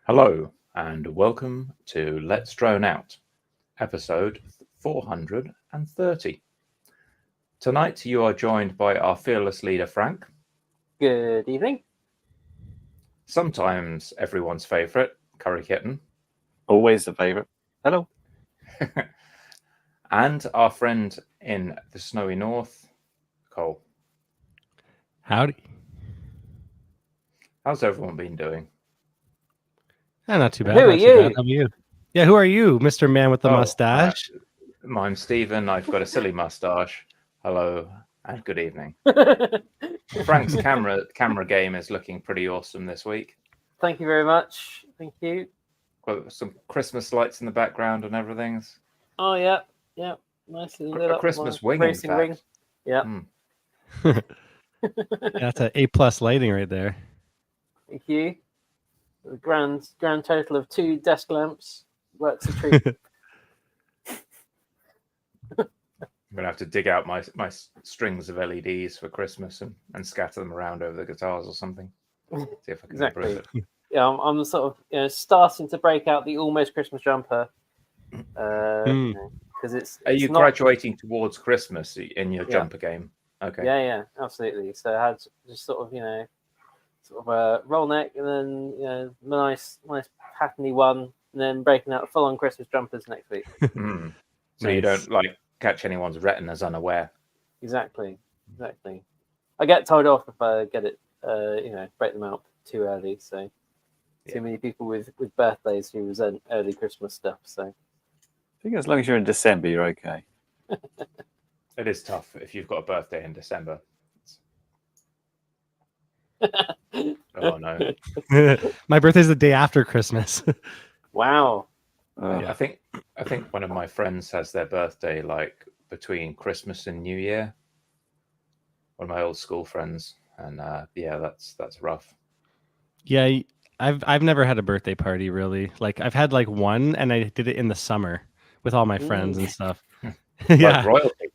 Hello, and welcome to Let's Drone Out, episode 430. Tonight you are joined by our fearless leader, Frank. Good evening. Sometimes everyone's favourite, Curry Kitten. Always the favourite. Hello. And our friend in the snowy north, Cole. Howdy. How's everyone been doing? Not too bad. Who are not too you? bad. How are you? Yeah, who are you, Mr. Man with the mustache? I'm Stephen. I've got a silly mustache. Hello, and good evening. Frank's camera game is looking pretty awesome this week. Thank you very much. Thank you. Got some Christmas lights in the background and everything. Oh yeah. Nicely lit up. Christmas my wing, in racing fact. ring. Yeah. That's an A+ lighting right there. Thank you. The grand total of 2 desk lamps. Works a treat. I'm gonna have to dig out my strings of LEDs for Christmas and scatter them around over the guitars or something. See if I can Exactly. improve it. Yeah, I'm sort of starting to break out the almost Christmas jumper. Because it's. Are you not... graduating towards Christmas in your jumper game? Okay. Yeah, absolutely. So I had just sort of a roll neck and then nice patterny one, and then breaking out full on Christmas jumpers next week. So you don't catch anyone's retinas unaware. Exactly. I get told off if I get it, break them out too early. So too many people with birthdays who resent early Christmas stuff. So I think as long as you're in December, you're okay. It is tough if you've got a birthday in December. Oh no! My birthday's the day after Christmas. Wow. I think one of my friends has their birthday like between Christmas and New Year. One of my old school friends, and that's rough. Yeah, I've never had a birthday party really. Like I've had like one, and I did it in the summer with all my friends and stuff. Like royalty.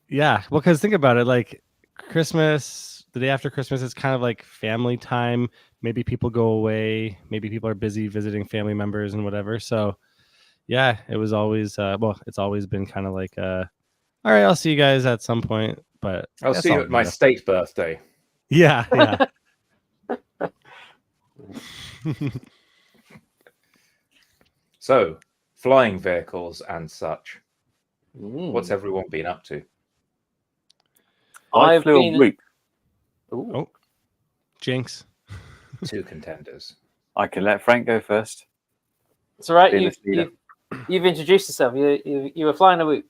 Yeah, well, because think about it, like Christmas, the day after Christmas, it's kind of like family time. Maybe people go away. Maybe people are busy visiting family members and whatever. So, yeah, it was always, it's always been kind of like, all right, I'll see you guys at some point. But I'll see you at my state birthday. Yeah. So, flying vehicles and such. What's everyone been up to? I flew a Whoop. Oh, Jinx. 2 contenders. I can let Frank go first. It's all right. You've introduced yourself. You were flying a Whoop.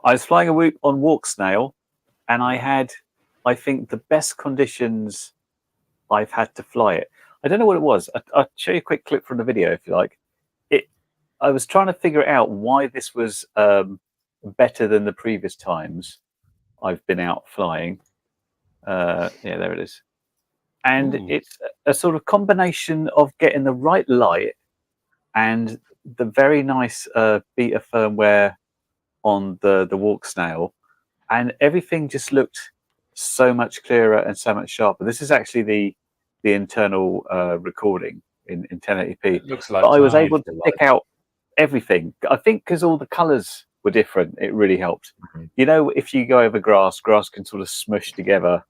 I was flying a Whoop on Walk Snail, and I had, I think, the best conditions I've had to fly it. I don't know what it was. I'll show you a quick clip from the video if you like. I was trying to figure out why this was better than the previous times I've been out flying. There it is. And it's a sort of combination of getting the right light and the very nice beta firmware on the Walk Snail, and everything just looked so much clearer and so much sharper. This is actually the internal recording in 1080p. It looks like but I was able to pick out everything. I think because all the colors were different, it really helped. You know, if you go over grass can sort of smush together.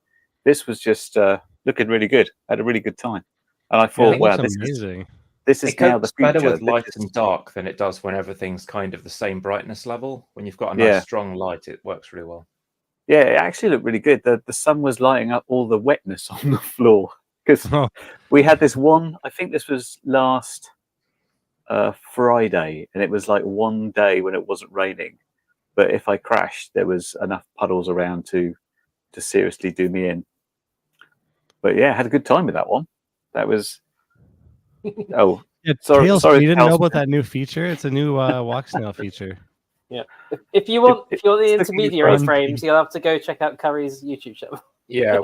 This was just looking really good. I had a really good time, and I thought, wow, this amazing. This is now the future. Better with light and dark than it does when everything's kind of the same brightness level. When you've got a nice strong light, it works really well. Yeah, it actually looked really good. The sun was lighting up all the wetness on the floor because we had this one. I think this was last Friday, and it was like one day when it wasn't raining. But if I crashed, there was enough puddles around to seriously do me in. But yeah, I had a good time with that one. That was. Oh, sorry. You didn't know about that new feature? It's a new Walk Snail feature. Yeah. If you're the intermediary frames, you'll have to go check out Curry's YouTube channel. Yeah,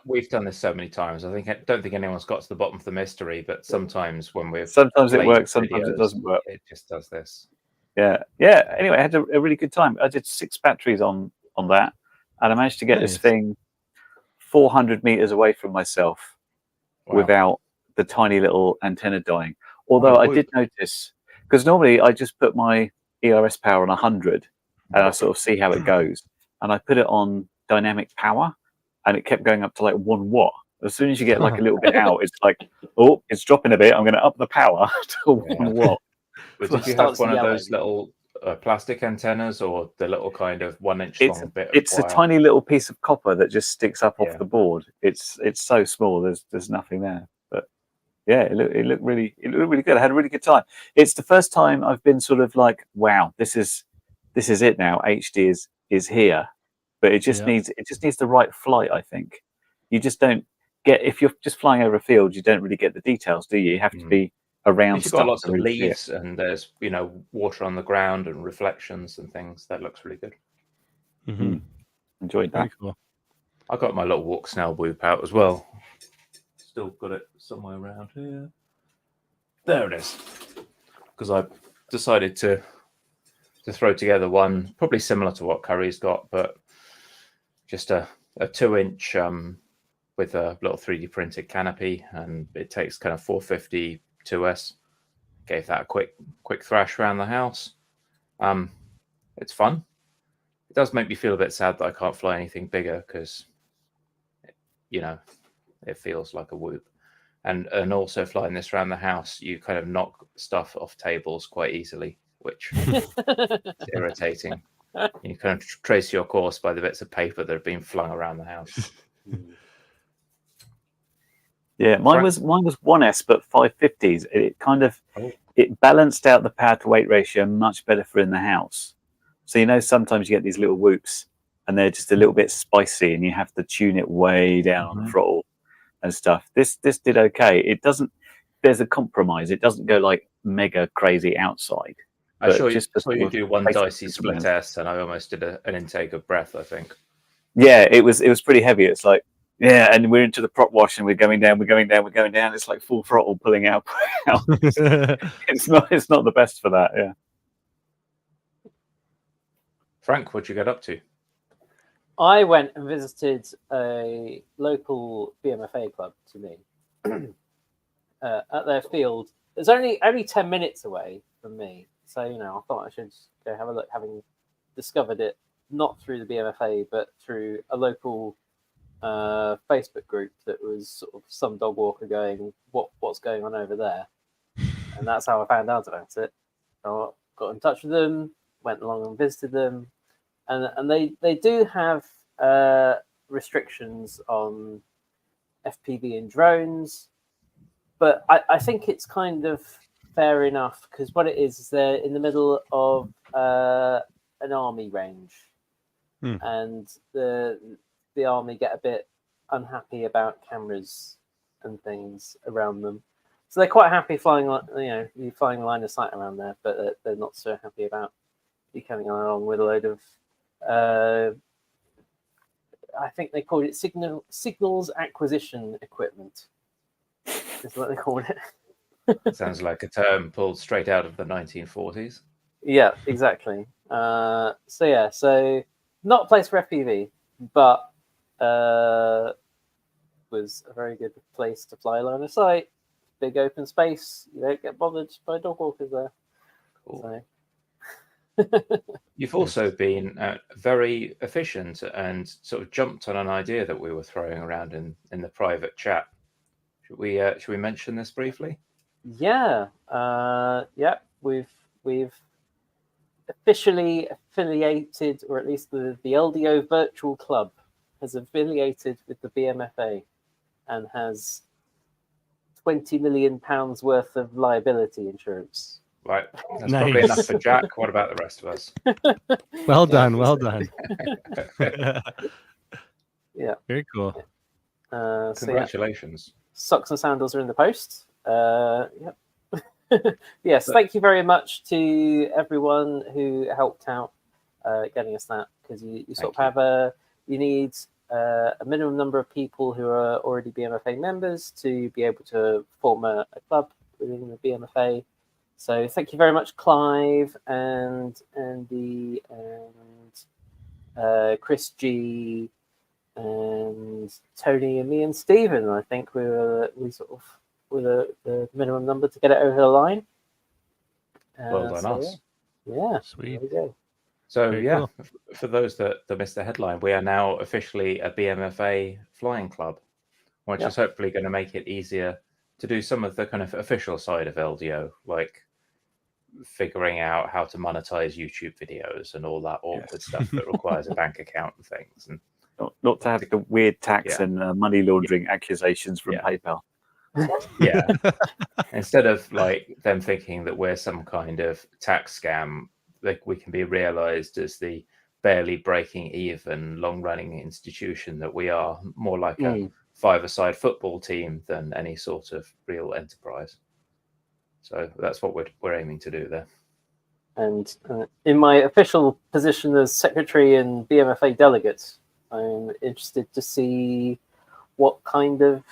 we've done this so many times. I don't think anyone's got to the bottom of the mystery, but sometimes when sometimes it works, sometimes it doesn't work. It just does this. Yeah. Anyway, I had a really good time. I did 6 batteries on that, and I managed to get this thing 400 meters away from myself without the tiny little antenna dying. Although I did notice, because normally I just put my ERS power on 100 and I sort of see how it goes. And I put it on dynamic power and it kept going up to like 1 watt. As soon as you get like a little bit out, it's like, oh, it's dropping a bit. I'm going to up the power to 1 watt. But did you have one of those little plastic antennas or the little kind of 1 inch long bit of It's wire? a tiny little piece of copper that just sticks up off the board. It's so small. There's nothing there. But yeah, it looked really good. I had a really good time. It's the first time I've been sort of like, wow, this is it now. HD is here, but it just needs the right flight. I think you just don't get, if you're just flying over a field, you don't really get the details, do you? You have to be around. You've got lots of leaves and there's water on the ground and reflections and things. That looks really good. Enjoyed that. Very cool. I got my little walk snail whoop out as well. Still got it somewhere around here. There it is. Because I decided to throw together one probably similar to what Curry's got, but just a 2-inch with a little 3D printed canopy, and it takes kind of 450 2S. Gave that a quick thrash around the house. It's fun. It does make me feel a bit sad that I can't fly anything bigger because, it feels like a whoop. And also flying this around the house, you kind of knock stuff off tables quite easily, which is irritating. You kind of trace your course by the bits of paper that have been flung around the house. Yeah, mine was 1S, but 550s. It kind of it balanced out the power to weight ratio much better for in the house. So sometimes you get these little whoops, and they're just a little bit spicy, and you have to tune it way down on the throttle and stuff. This did okay. It doesn't. There's a compromise. It doesn't go like mega crazy outside. I saw you do one dicey split S, and I almost did an intake of breath, I think. Yeah, it was pretty heavy. It's like, yeah, and we're into the prop wash, and we're going down. It's like full throttle, pulling out. It's not the best for that. Yeah. Frank, what'd you get up to? I went and visited a local BMFA club to me at their field. It's only 10 minutes away from me, so I thought I should go have a look, having discovered it not through the BMFA but through a local Facebook group that was sort of some dog walker going, what's going on over there, and that's how I found out about it. I got in touch with them, went along and visited them, and they do have restrictions on FPV and drones, but I think it's kind of fair enough, because what it is they're in the middle of an army range, and the army get a bit unhappy about cameras and things around them, so they're quite happy flying you flying line of sight around there, but they're not so happy about you coming along with a load of I think they called it signals acquisition equipment is what they called it. Sounds like a term pulled straight out of the 1940s. Yeah, exactly. So not a place for FPV, but was a very good place to fly line of sight. Big open space. You don't get bothered by dog walkers there. Cool. So. You've also been very efficient and sort of jumped on an idea that we were throwing around in the private chat. Should we mention this briefly? Yeah. We've officially affiliated, or at least the LDO Virtual Club has affiliated with the BMFA and has £20 million worth of liability insurance. Right, that's Nice. probably enough for Jack. What about the rest of us? Well done. Yeah. Very cool. Congratulations. Socks and sandals are in the post. Yep. Yes, thank you very much to everyone who helped out getting us that, because you sort of have you need a minimum number of people who are already BMFA members to be able to form a club within the BMFA. So thank you very much, Clive and Andy and Chris G and Tony and me and Stephen. I think we with the minimum number to get it over the line. Well done, us. Yeah, Sweet. there we go. So Very yeah, cool. for those that missed the headline, we are now officially a BMFA flying club, which Yep. is hopefully going to make it easier to do some of the kind of official side of LDO, like figuring out how to monetize YouTube videos and all that awkward stuff that requires a bank account and things. And Not to have the weird tax Yeah. and money laundering accusations from Yeah. PayPal. yeah, instead of like them thinking that we're some kind of tax scam, like we can be realized as the barely breaking even, long running institution that we are, more like a five-a-side football team than any sort of real enterprise. So that's what we're aiming to do there. And in my official position as secretary and BMFA delegate, I'm interested to see what kind of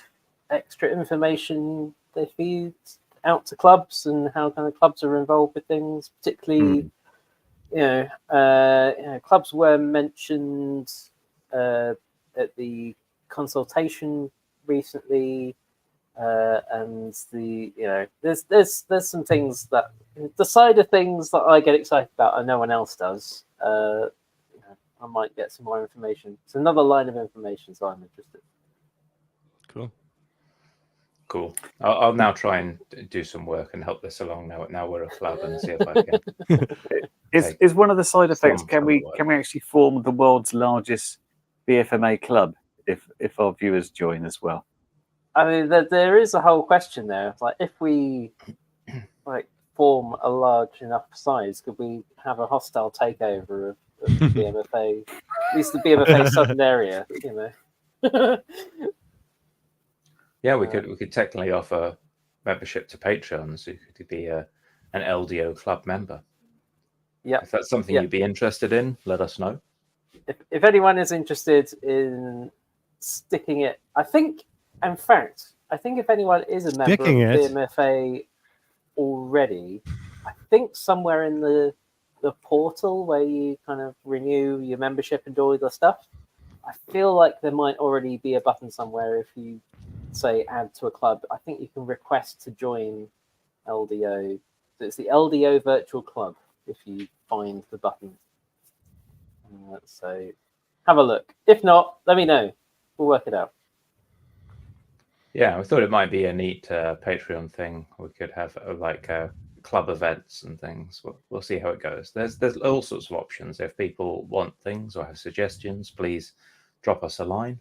extra information they feed out to clubs and how kind of clubs are involved with things, particularly, clubs were mentioned at the consultation recently. And there's some things that the side of things that I get excited about and no one else does. I might get some more information. It's another line of information, so I'm interested. Cool. I'll now try and do some work and help this along now we're a club, and see if I can. Is one of the side effects? Some Can we actually form the world's largest BFMA club if our viewers join as well? I mean, there is a whole question there. Like, if we form a large enough size, could we have a hostile takeover of the BMFA, at least the BMFA southern area? Yeah, we could technically offer membership to Patreon, so you could be an LDO club member. Yeah, if that's something you'd be interested in, let us know. If anyone is interested in sticking it, I think if anyone is a member of BMFA already, I think somewhere in the portal where you kind of renew your membership and do all the stuff, I feel like there might already be a button somewhere. If you say add to a club, I think you can request to join LDO. So it's the LDO virtual club if you find the button. So have a look. If not, let me know. We'll work it out. Yeah, we thought it might be a neat Patreon thing. We could have club events and things. We'll see how it goes. There's all sorts of options. If people want things or have suggestions, please drop us a line.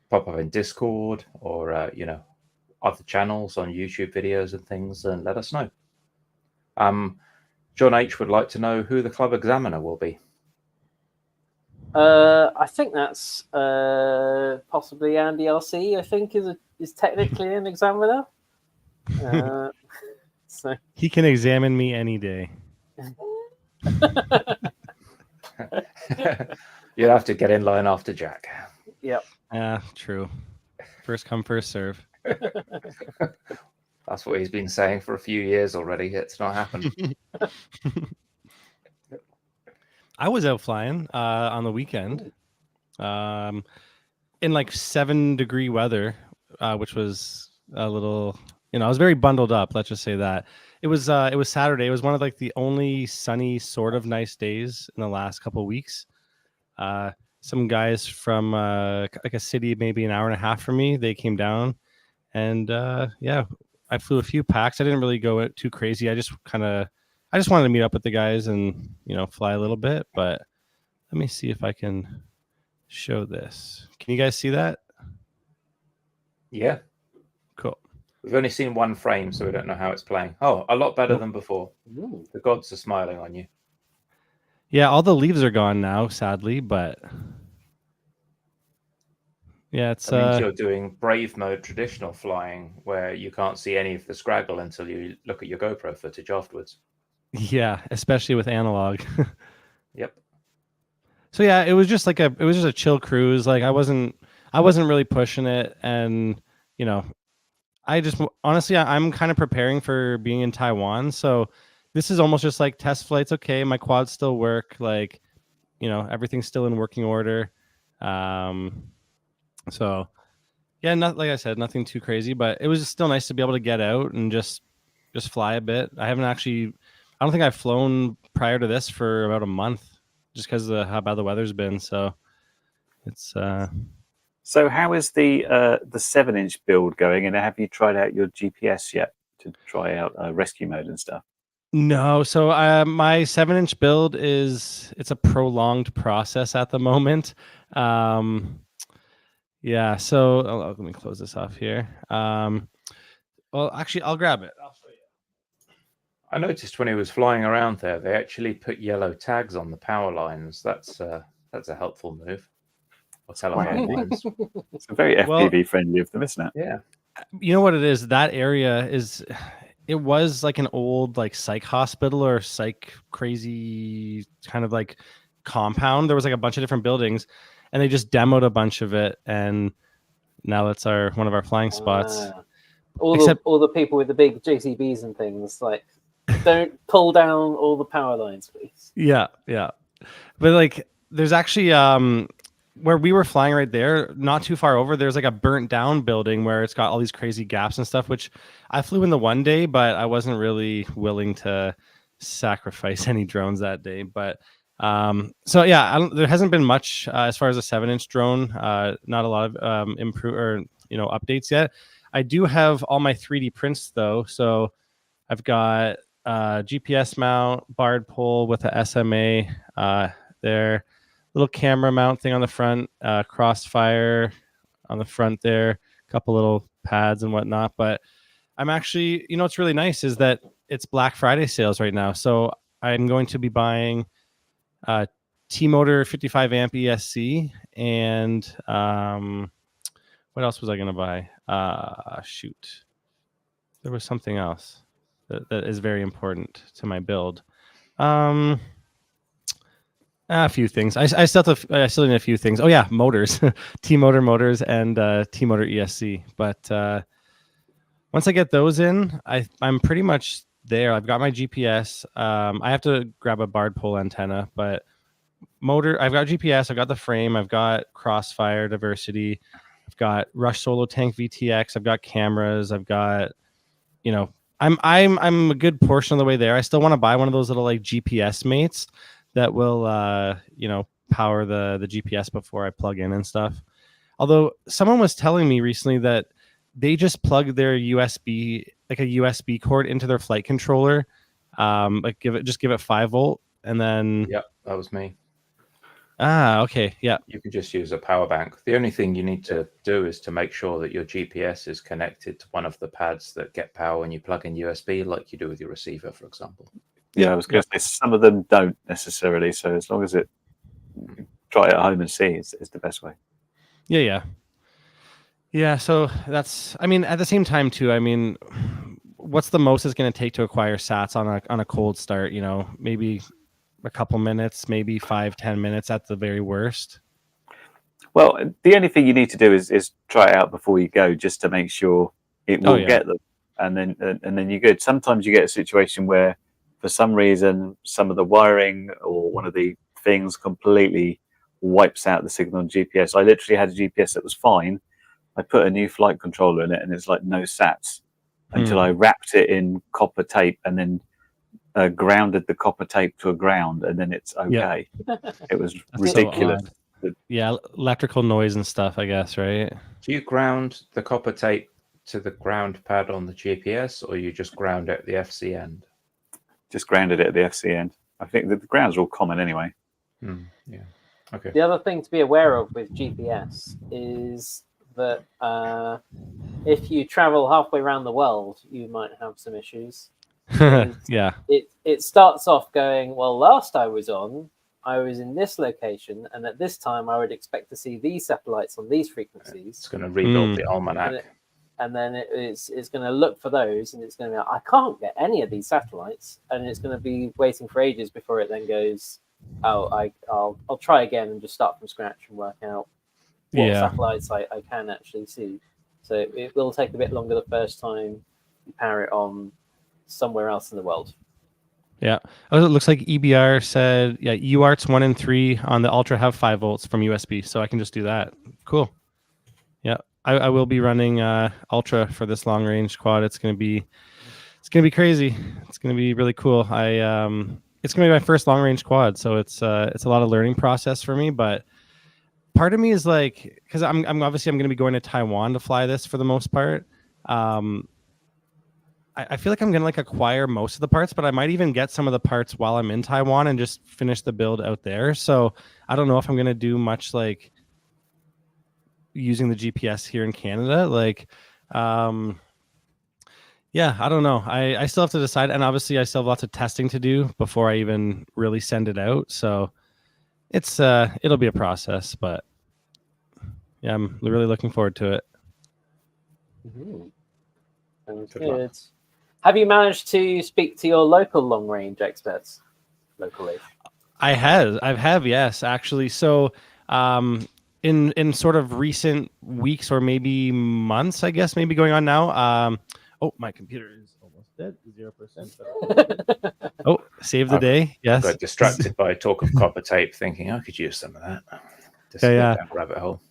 Pop up in Discord or other channels on YouTube videos and things, and let us know. John H would like to know who the club examiner will be. I think that's possibly Andy LC. I think is technically an examiner. So he can examine me any day. You'll have to get in line after Jack. Yep. True. First come, first serve. That's what he's been saying for a few years already. It's not happened. I was out flying on the weekend in 7-degree weather, which was a little, I was very bundled up. Let's just say that. It was Saturday. It was one of the only sunny sort of nice days in the last couple of weeks. Some guys from a city maybe an hour and a half from me, they came down, and I flew a few packs. I didn't really go too crazy. I just wanted to meet up with the guys and fly a little bit. But let me see if I can show this. Can you guys see that? Yeah. Cool. We've only seen one frame, so we don't know how it's playing. Oh, a lot better than before. Ooh. The gods are smiling on you. Yeah, all the leaves are gone now, sadly, but yeah, it's That means you're doing brave mode traditional flying, where you can't see any of the scraggle until you look at your GoPro footage afterwards. Yeah, especially with analog. Yep. So yeah, it was just a chill cruise. I wasn't really pushing it, and I just honestly I'm kind of preparing for being in Taiwan, so this is almost just like test flights. Okay, my quads still work, everything's still in working order. So Yeah, not like I said, nothing too crazy, but it was still nice to be able to get out and just fly a bit. I don't think I've flown prior to this for about a month, just because of how bad the weather's been. So it's So how is the 7-inch build going? And have you tried out your GPS yet to try out rescue mode and stuff? no. So my 7-inch build it's a prolonged process at the moment. Yeah. So let me close this off here. Well, actually, I'll grab it. I'll show you. I noticed when he was flying around there, they actually put yellow tags on the power lines. That's a helpful move. Or telephone lines. It's a very FPV friendly of them, isn't it? Yeah. You know what it is? That area it was like an old like psych hospital or psych crazy kind of like compound. There was like a bunch of different buildings, and they just demoed a bunch of it, and now that's one of our flying spots. All the people with the big JCBs and things, like, don't pull down all the power lines, please. Yeah. But like, there's actually where we were flying right there, not too far over, there's like a burnt down building where it's got all these crazy gaps and stuff, which I flew in the one day, but I wasn't really willing to sacrifice any drones that day. But so yeah, there hasn't been much as far as a 7-inch drone. Not a lot of updates yet. I do have all my 3D prints though. So I've got GPS mount, barred pole with a SMA there, little camera mount thing on the front, crossfire on the front there, a couple little pads and whatnot. But I'm actually, what's really nice is that it's Black Friday sales right now. So I'm going to be buying T-Motor 55 amp ESC and what else was I going to buy? Shoot. There was something else that is very important to my build. A few things. I still need a few things. Oh yeah, motors, T-Motor motors and T-Motor ESC. But once I get those in, I'm pretty much there. I've got my GPS. I have to grab a barred pole antenna, but motor. I've got GPS. I've got the frame. I've got crossfire diversity. I've got Rush Solo Tank VTX. I've got cameras. I've got, I'm a good portion of the way there. I still want to buy one of those little like GPS mates that will power the GPS before I plug in and stuff. Although someone was telling me recently that they just plug their USB, like a USB cord, into their flight controller, like give it 5 volt, and then Yep, that was me. Okay, yeah. You can just use a power bank. The only thing you need to do is to make sure that your GPS is connected to one of the pads that get power when you plug in USB, like you do with your receiver, for example. Yeah, I was going to say some of them don't necessarily. So as long as try it at home and see is the best way. Yeah. So that's, at the same time too, what's the most it's going to take to acquire sats on a cold start? Maybe a couple minutes, maybe 5-10 minutes at the very worst. Well, the only thing you need to do is try it out before you go, just to make sure it will get them, and then you're good. Sometimes you get a situation where, for some reason, some of the wiring or one of the things completely wipes out the signal on GPS. I literally had a GPS that was fine. I put a new flight controller in it, and it's like no sats until I wrapped it in copper tape and then grounded the copper tape to a ground, and then it's okay. It was ridiculous. So electrical noise and stuff, I guess, right? Do you ground the copper tape to the ground pad on the GPS, or you just ground it at the FC end? Just grounded it at the FC end. I think the grounds are all common anyway. Yeah. Okay. The other thing to be aware of with GPS is that if you travel halfway around the world, you might have some issues. Yeah. It starts off going, well, last I was in this location, and at this time I would expect to see these satellites on these frequencies. It's going to rebuild the almanac. And then it's going to look for those, and it's going to be like, I can't get any of these satellites, and it's going to be waiting for ages before it then goes, I'll try again and just start from scratch and work out what satellites I can actually see. So it will take a bit longer the first time you power it on somewhere else in the world. Yeah. Oh, it looks like EBR said, UARTs 1 and 3 on the Ultra have 5 volts from USB, so I can just do that. Cool. Yeah. I will be running Ultra for this long range quad. It's gonna be crazy. It's gonna be really cool. It's gonna be my first long range quad, so it's a lot of learning process for me. But part of me is like, because I'm obviously I'm gonna be going to Taiwan to fly this for the most part. I feel like I'm gonna like acquire most of the parts, but I might even get some of the parts while I'm in Taiwan and just finish the build out there. So I don't know if I'm gonna do much like using the GPS here in Canada. Like, yeah, I don't know. I still have to decide, and obviously I still have lots of testing to do before I even really send it out. So it's it'll be a process, but yeah, I'm really looking forward to it. Sounds Good luck. good. Have you managed to speak to your local long range experts locally? I have, yes, actually. So, in sort of recent weeks or maybe months, I guess, maybe going on now. Oh, my computer is almost dead, 0%. Oh, save the day. I Yes. got distracted by talk of copper tape, thinking I could use some of that. Just Yeah. down rabbit hole.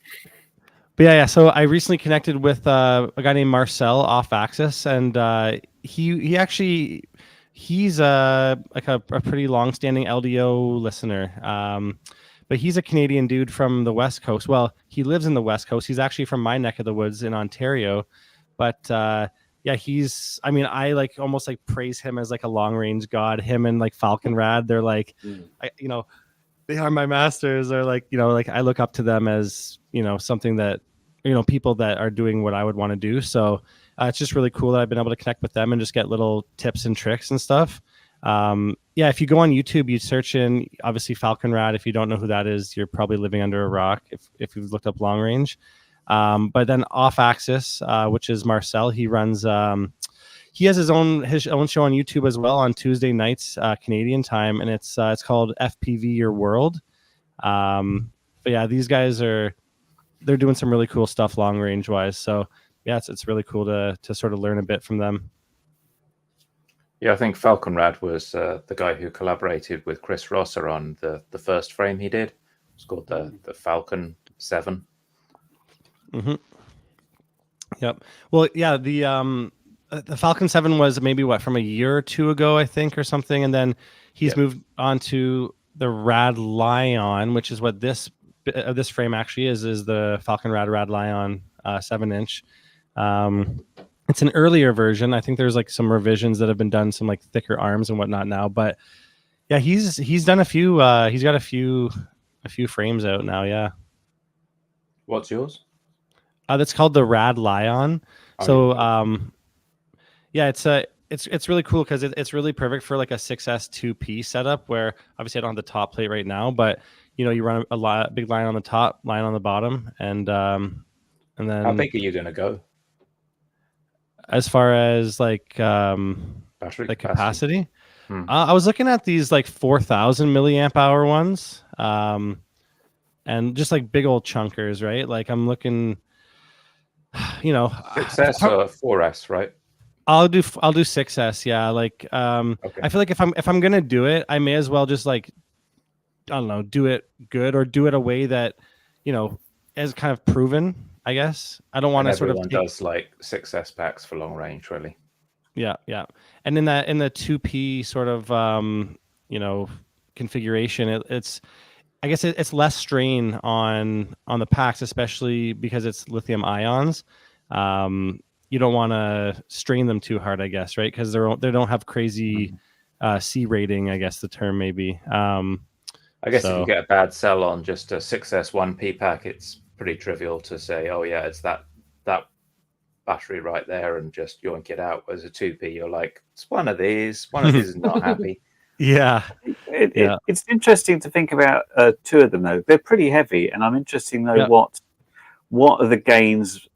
But yeah. So I recently connected with a guy named Marcel off Axis, and he's like a pretty long-standing LDO listener. But he's a Canadian dude from the West Coast. Well, he lives in the West Coast. He's actually from my neck of the woods in Ontario. But yeah, I mean, I like almost like praise him as like a long-range god. Him and like Falcon Rad, they're like, they are my masters. Or like, like I look up to them as, something that, people that are doing what I would want to do. So it's just really cool that I've been able to connect with them and just get little tips and tricks and stuff. Yeah, if you go on YouTube, you search in obviously Falcon Rad. If you don't know who that is, you're probably living under a rock if you've looked up long range. But then Off Axis, which is Marcel, he runs. He has his own show on YouTube as well on Tuesday nights Canadian time, and it's called FPV Your World. But yeah, these guys they're doing some really cool stuff long range wise. So yeah, it's really cool to sort of learn a bit from them. Yeah, I think Falcon Rad was the guy who collaborated with Chris Rosser on the first frame he did. It's called the Falcon 7. Mm-hmm. Yep. Well, yeah, the Falcon 7 was maybe from a year or two ago, I think, or something, and then he's moved on to the Rad Lion, which is what this frame actually is the Falcon Rad Lion 7-inch. It's an earlier version. I think there's like some revisions that have been done, some like thicker arms and whatnot now. But yeah, he's done a few. He's got a few frames out now. Yeah. What's yours? That's called the Rad Lion. So yeah, it's really cool because it's really perfect for like a 6S 2P setup where obviously I don't have the top plate right now, but you run a big line on the top, line on the bottom, and then how big are you going to go? As far as like Battery capacity? I was looking at these like 4,000 milliamp hour ones, and just like big old chunkers, right? Like I'm looking, 6S or 4S, right? I'll do 6S, yeah. Like Okay. I feel like if I'm gonna do it, I may as well just like, I don't know, do it good or do it a way that is kind of proven. I guess I don't want to sort of does like 6S packs for long range, really. Yeah. And in the 2P sort of configuration, I guess it's less strain on the packs, especially because it's lithium ions. You don't want to strain them too hard, I guess, right? Because they don't have crazy C rating, I guess the term may be. I guess if you get a bad cell on just a 6S 1P pack, it's pretty trivial to say, oh yeah, it's that battery right there, and just yoink it out. As a 2P, you're like, it's one of these is not happy. Yeah. It's interesting to think about two of them though. They're pretty heavy, and I'm interested to know what are the gains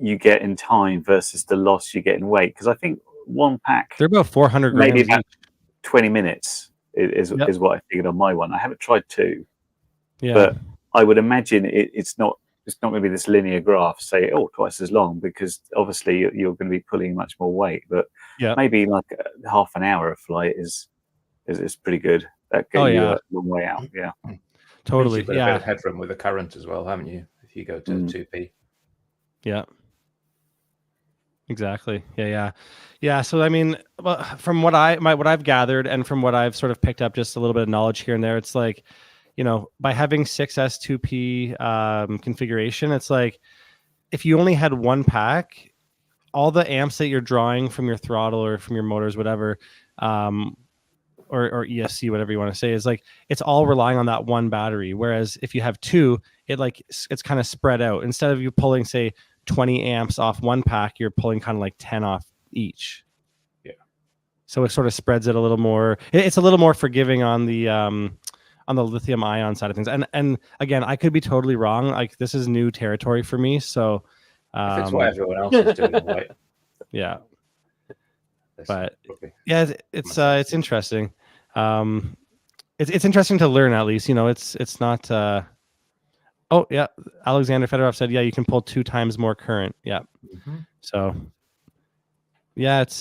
you get in time versus the loss you get in weight, because I think one pack they're about 400 grams maybe about each. 20 minutes is what I figured on my one. I haven't tried two, but I would imagine it's not going to be this linear graph, say, twice as long, because obviously you're going to be pulling much more weight. But maybe like half an hour of flight is pretty good. That gets you a long way out. Yeah, totally. You've got a bit of headroom with the current as well, haven't you? If you go to 2P. Yeah. Exactly. Yeah. So I mean, well, from what I've gathered and from what I've sort of picked up, just a little bit of knowledge here and there, it's like, by having 6S2P configuration, it's like if you only had one pack, all the amps that you're drawing from your throttle or from your motors, whatever, or ESC, whatever you want to say, is like it's all relying on that one battery. Whereas if you have two, it's kind of spread out. Instead of you pulling, say, 20 amps off one pack, you're pulling kind of like 10 off each. Yeah. So it sort of spreads it a little more. It's a little more forgiving on the lithium ion side of things. And again, I could be totally wrong. Like this is new territory for me. So if it's what everyone else is doing, right? Yeah. But probably. yeah, it's interesting. It's interesting to learn, at least. It's not. Oh yeah, Alexander Fedorov said, yeah, you can pull 2 times more current. Yeah. Mm-hmm. So yeah, it's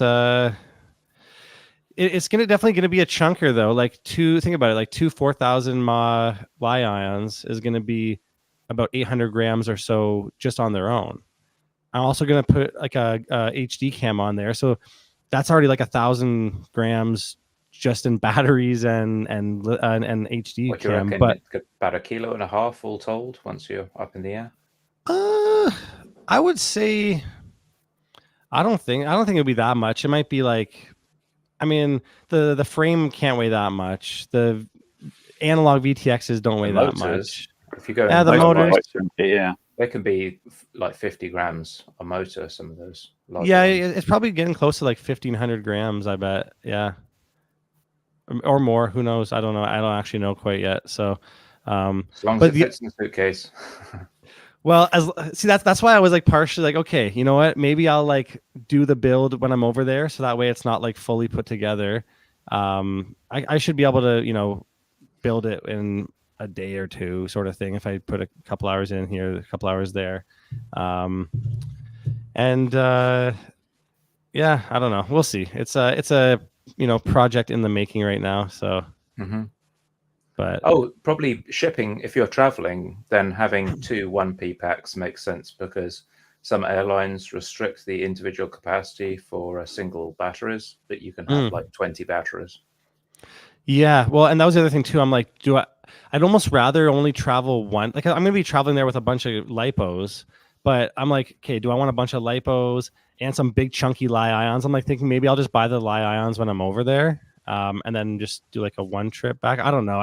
definitely gonna be a chunker though. Like think about it, like 2 4,000 mAh Li-ions is gonna be about 800 grams or so just on their own. I'm also gonna put like a HD cam on there, so that's already like 1,000 grams just in batteries and HD What do you cam. reckon? But About 1.5 kilos all told once you're up in the air. I would say I don't think it'll be that much. It might be like, I mean, the frame can't weigh that much. The analog VTXs don't weigh that much. If you go, the motors, they can be like 50 grams a motor. Some of those. Yeah, it's probably getting close to like 1,500 grams. I bet. Yeah. Or more, who knows? I don't know. I don't actually know quite yet. So, as long as it fits in the suitcase. Well, that's why I was like partially like, okay, you know what? Maybe I'll like do the build when I'm over there, so that way it's not like fully put together. I should be able to build it in a day or two, sort of thing, if I put a couple hours in here, a couple hours there, and yeah, I don't know. We'll see. It's a project in the making right now. So, but probably shipping. If you're traveling, then having 2 1P packs makes sense, because some airlines restrict the individual capacity for single batteries, but you can have like 20 batteries. Yeah, well, and that was the other thing too. I'm like, I'd almost rather only travel one. Like, I'm gonna be traveling there with a bunch of lipos, but I'm like, okay, do I want a bunch of lipos and some big chunky Li-ions? I'm like thinking maybe I'll just buy the Li-ions when I'm over there, and then just do like a one trip back. I don't know.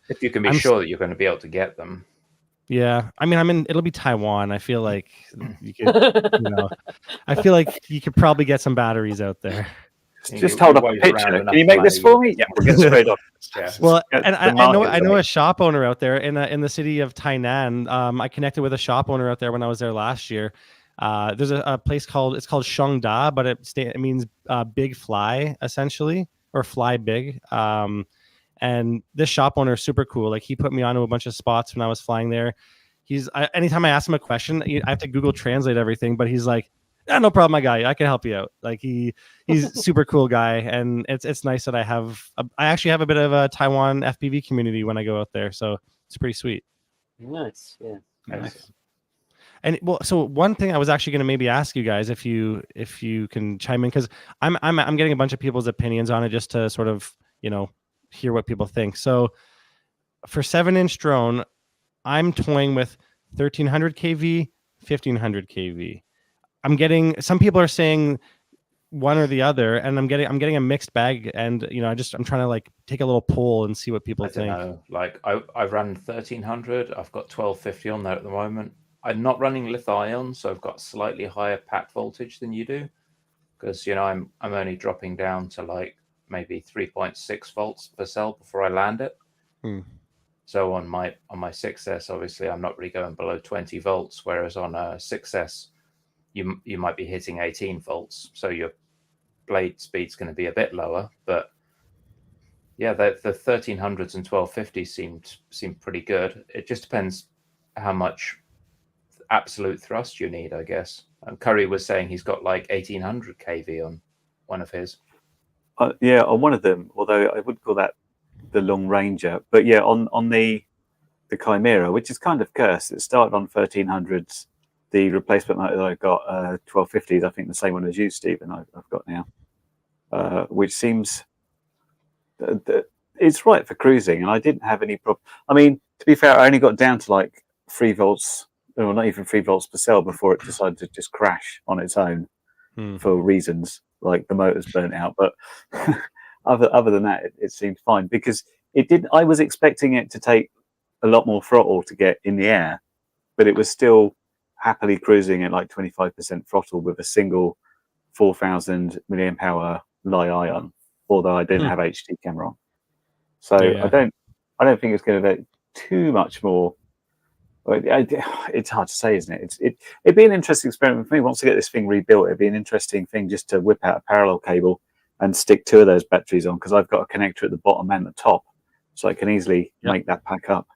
If you can be sure that you're going to be able to get them. Yeah, I mean, it'll be Taiwan. I feel like you could, I feel like you could probably get some batteries out there. Just hold up a picture. Can you make this for me? Yeah, we'll get straight on. Yeah. Well, and I know a shop owner out there in the city of Tainan. I connected with a shop owner out there when I was there last year. There's a place called Shongda, but it means big fly, essentially, or fly big. And this shop owner is super cool. Like, he put me onto a bunch of spots when I was flying there. Anytime I ask him a question, I have to Google Translate everything, but he's like, no problem, my guy. I can help you out. Like, he's a super cool guy, and it's nice that I actually have a bit of a Taiwan FPV community when I go out there, so it's pretty sweet. Nice, yeah. Nice. And well, so one thing I was actually going to maybe ask you guys, if you can chime in, because I'm getting a bunch of people's opinions on it, just to sort of hear what people think. So for 7-inch drone, I'm toying with 1300 kV, 1500 kV. I'm getting, some people are saying one or the other, and I'm getting a mixed bag, and I'm trying to like take a little poll and see what people think. I don't know. Like, I've run 1300. I've got 1250 on there at the moment. I'm not running lithium, so I've got slightly higher pack voltage than you do, because I'm only dropping down to like maybe 3.6 volts per cell before I land it. So on my 6S, obviously, I'm not really going below 20 volts, whereas on a 6S, you might be hitting 18 volts, so your blade speed's going to be a bit lower. But yeah, the 1300s and 1250s seemed pretty good. It just depends how much absolute thrust you need, I guess. And Curry was saying he's got like 1800 kV on one of his. Yeah, on one of them, although I wouldn't call that the long ranger. But yeah, on the Chimera, which is kind of cursed, it started on 1300s the replacement motor that I got, 1250s, I think the same one as you, Stephen, I've got now, which seems it's right for cruising, and I didn't have any problem. I mean, to be fair, I only got down to like 3 volts, or not even 3 volts per cell before it decided to just crash on its own for reasons like the motor's burnt out. But other than that, it seemed fine, because it did. I was expecting it to take a lot more throttle to get in the air, but it was still happily cruising at like 25% throttle with a single 4,000 milliamp hour Li-ion, although I didn't have HD camera on. So I don't think it's going to be too much more. It's hard to say, isn't it? It'd be an interesting experiment for me. Once I get this thing rebuilt, it'd be an interesting thing just to whip out a parallel cable and stick 2 of those batteries on, because I've got a connector at the bottom and the top, so I can easily make that pack up.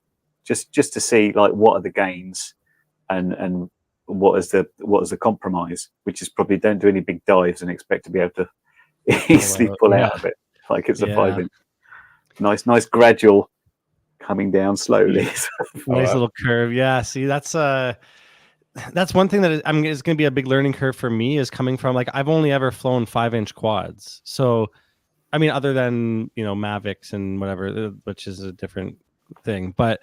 Just to see like what are the gains and what is the compromise, which is probably don't do any big dives and expect to be able to easily pull out of it like it's a 5-inch. Nice gradual coming down slowly. Nice little curve. Yeah. See, that's one thing that is going to be a big learning curve for me, is coming from, like, I've only ever flown 5-inch quads. So, I mean, other than, Mavics and whatever, which is a different thing, but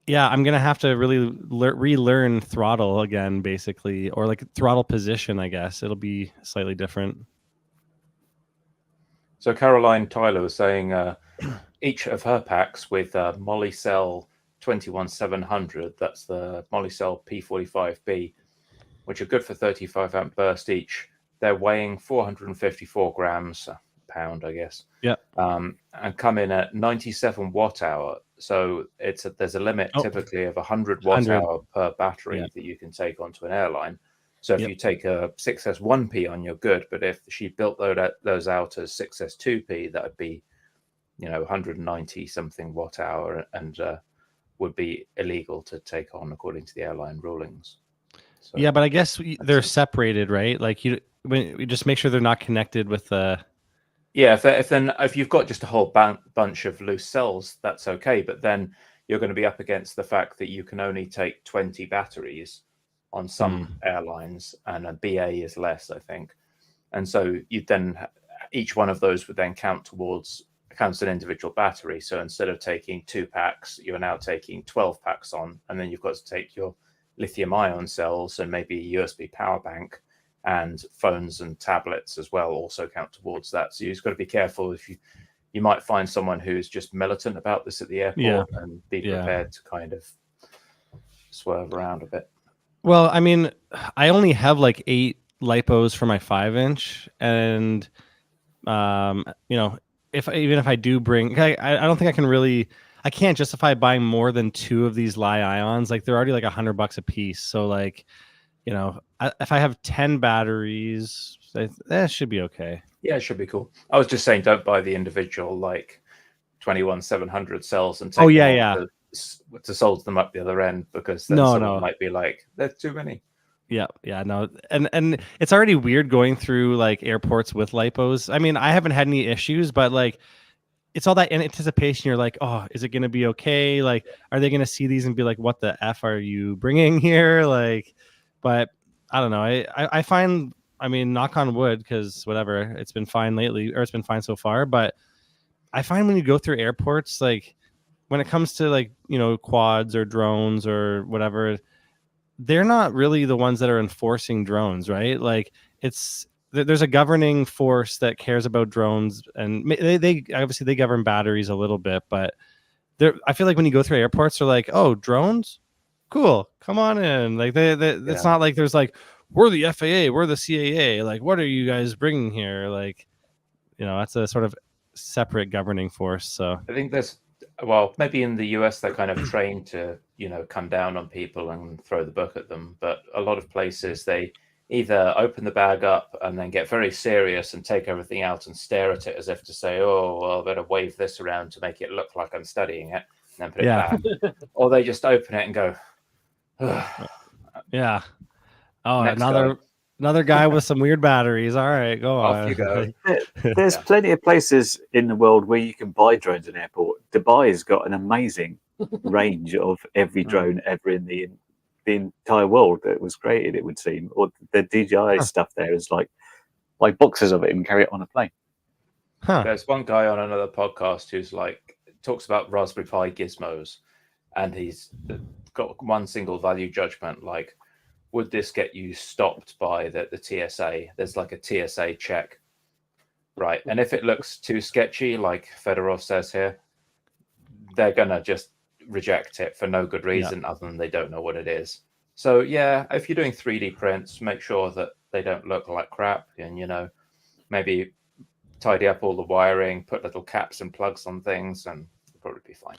yeah, I'm going to have to really relearn throttle again, basically, or like throttle position, I guess. It'll be slightly different. So Caroline Tyler was saying each of her packs with Molicel 21700, that's the Molicel P45B, which are good for 35 amp burst each. They're weighing 454 grams, pound, I guess. Yeah. And come in at 97 watt hour. So there's a limit typically of 100 watt hour per battery that you can take onto an airline. So if you take a 6S1P on, you're good. But if she built those out as 6S2P, that would be, 190 something watt hour, and would be illegal to take on according to the airline rulings. So, yeah, but I guess they're separated, right? Like you just make sure they're not connected with the. Yeah, if you've got just a whole bunch of loose cells, that's okay. But then you're going to be up against the fact that you can only take 20 batteries on some airlines, and a BA is less, I think. And so each one of those would then counts an individual battery. So instead of taking 2 packs, you're now taking 12 packs on, and then you've got to take your lithium ion cells and maybe a USB power bank, and phones and tablets as well also count towards that. So you've just got to be careful. If you might find someone who's just militant about this at the airport, and be prepared to kind of swerve around a bit. Well, I mean, I only have like 8 lipos for my 5-inch, and even if I do bring, I don't think I can really. I can't justify buying more than 2 of these Li-ions. Like, they're already like $100 a piece. So like, if I have 10 batteries, that should be okay. Yeah, it should be cool. I was just saying, don't buy the individual like 21700 cells and take to solder them up the other end, because then someone might be like, there's too many. Yeah, no, and it's already weird going through like airports with lipos. I mean, I haven't had any issues, but like, it's all that in anticipation. You're like, oh, is it going to be okay? Like, are they going to see these and be like, what the F are you bringing here? Like, but I don't know. I find, I mean, knock on wood, because whatever, it's been fine lately, or it's been fine so far. But I find when you go through airports, like when it comes to like, quads or drones or whatever, they're not really the ones that are enforcing drones, right? Like, there's a governing force that cares about drones, and they obviously they govern batteries a little bit, but I feel like when you go through airports, they're like, oh, drones, cool, come on in. Like it's not like there's like, we're the FAA, we're the CAA, like, what are you guys bringing here? Like, that's a sort of separate governing force. So I think maybe in the US they're kind of trained to come down on people and throw the book at them, but a lot of places they either open the bag up and then get very serious and take everything out and stare at it as if to say, oh, well, I better wave this around to make it look like I'm studying it, and then put it back. Or they just open it and go, ugh. Yeah. Oh, another guy with some weird batteries. All right, go on. Off you go. There's plenty of places in the world where you can buy drones in airport. Dubai has got an amazing range of every drone ever in the the entire world that was created, it would seem. Or the DJI stuff there is like boxes of it and carry it on a plane. Huh. There's one guy on another podcast who's talks about Raspberry Pi gizmos, and he's got one single value judgment, like, would this get you stopped by the TSA? There's like a TSA check, right? And if it looks too sketchy, like Fedorov says here, they're gonna just reject it for no good reason other than they don't know what it is. So yeah, if you're doing 3D prints, make sure that they don't look like crap, and maybe tidy up all the wiring, put little caps and plugs on things, and it'll probably be fine.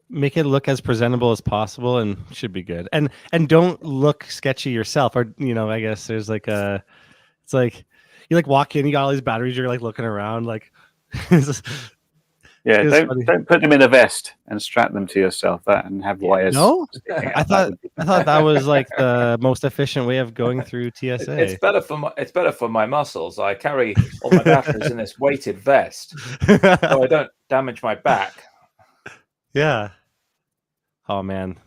Make it look as presentable as possible, and should be good. And don't look sketchy yourself. Or I guess there's it's like you walk in, you got all these batteries, you're looking around Yeah, don't put them in a vest and strap them to yourself and have wires. No, I thought that was the most efficient way of going through TSA. It's better for my muscles. I carry all my batteries in this weighted vest, so I don't damage my back. Yeah. Oh man,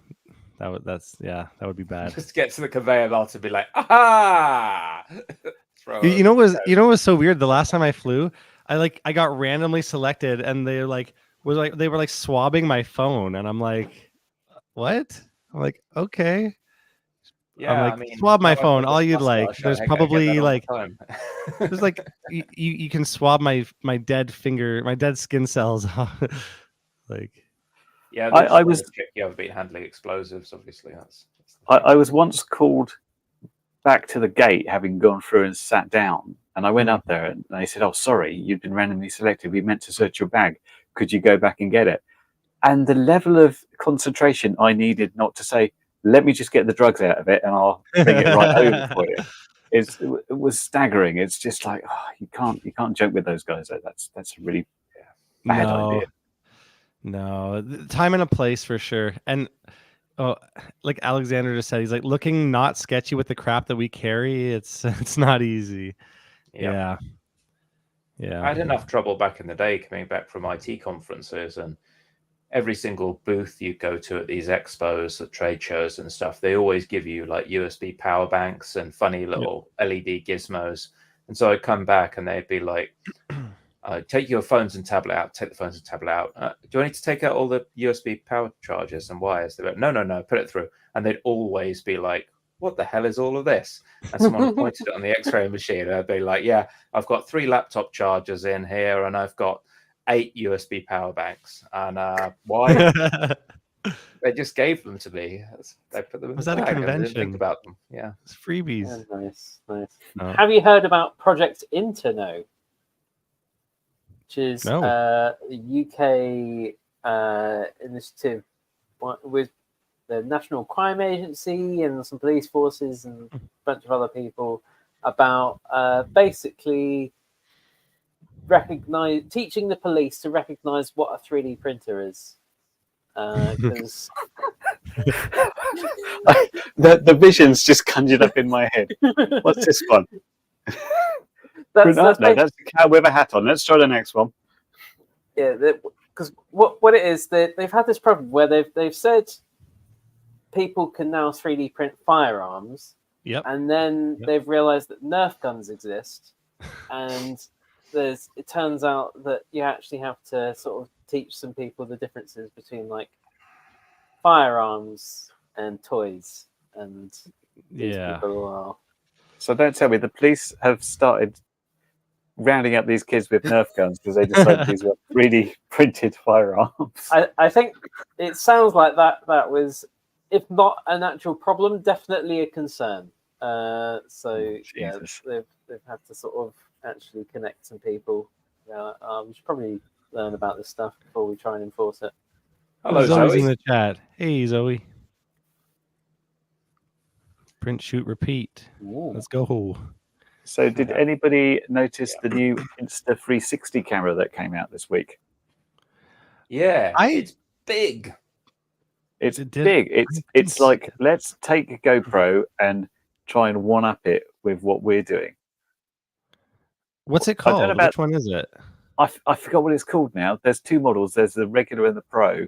that would be bad. Just get to the conveyor belt and be like, aha! You know what was so weird? The last time I flew, I got randomly selected, and they were swabbing my phone, and I'm like, what? I'm like, okay. Yeah, I'm swab my phone. All you'd like. There's probably there's you can swab my dead finger, my dead skin cells. Yeah, I was check you have been handling explosives. Obviously, I was once called back to the gate, having gone through and sat down, and I went up there and they said, "Oh, sorry, you've been randomly selected. We meant to search your bag. Could you go back and get it?" And the level of concentration I needed not to say, "Let me just get the drugs out of it and I'll bring it right over for you," it was staggering. It's just like, you can't joke with those guys. That's a really bad idea. No, time and a place for sure. And like Alexander just said, he's looking not sketchy with the crap that we carry. It's not easy. Yeah. I had enough trouble back in the day coming back from IT conferences, and every single booth you go to at these expos, at trade shows and stuff, they always give you USB power banks and funny little LED gizmos. And so I'd come back and they'd be like, take your phones and tablet out, take the phones and tablet out. Do I need to take out all the USB power chargers and wires? They're like, no, put it through. And they'd always be like, what the hell is all of this? And someone pointed it on the X-ray machine, and I'd be like, yeah, I've got 3 laptop chargers in here, and I've got 8 USB power banks. And why? They just gave them to me. They put them in the bag. A convention? I didn't think about them. Yeah, it's freebies. Yeah, nice. Oh. Have you heard about Project Interno? Which is a UK initiative with the National Crime Agency and some police forces and a bunch of other people about basically teaching the police to recognize what a 3D printer is. Because the vision's just conjured up in my head. What's this one? That's the cow with a hat on. Let's try the next one. Yeah, because what it is, they've had this problem where they've said people can now 3D print firearms. Yep. And then they've realized that Nerf guns exist, and it turns out that you actually have to sort of teach some people the differences between firearms and toys, and people are. So don't tell me the police have started rounding up these kids with Nerf guns because they decided these were 3D printed firearms. I think it sounds like that was, if not an actual problem, definitely a concern. They've had to sort of actually connect some people. We should probably learn about this stuff before we try and enforce it. Hello, Zoe's in the chat. Hey, Zoe. Print, shoot, repeat. Ooh. Let's go. So did anybody notice the new Insta360 camera that came out this week? Yeah, it's big. It's big. It's like, let's take a GoPro and try and one-up it with what we're doing. What's it called? Which one is it? I forgot what it's called now. There's 2 models. There's the regular and the Pro.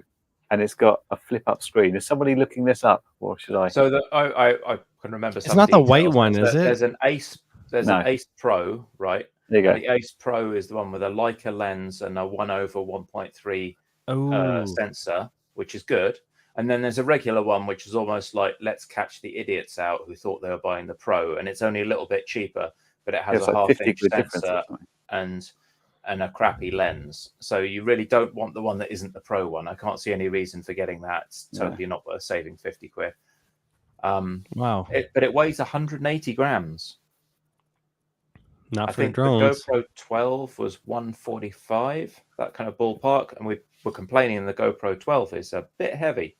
and it's got a flip-up screen. Is somebody looking this up, or should I? So I can remember. It's not the white details. one, is it? There's an Ace. There's No. an Ace Pro, right? There you And go. the Ace Pro is the one with a Leica lens and a 1/1.3 sensor, which is good. And then there's a regular one, which is almost like let's catch the idiots out who thought they were buying the Pro, and it's only a little bit cheaper, but it has It's a like 50 half-inch quid difference or sensor something. and a crappy lens. So you really don't want the one that isn't the Pro one. I can't see any reason for getting that. It's totally not worth saving 50 quid. Wow. But it weighs 180 grams. Not I for think drones. the GoPro 12 was 145, that kind of ballpark. And we were complaining the GoPro 12 is a bit heavy.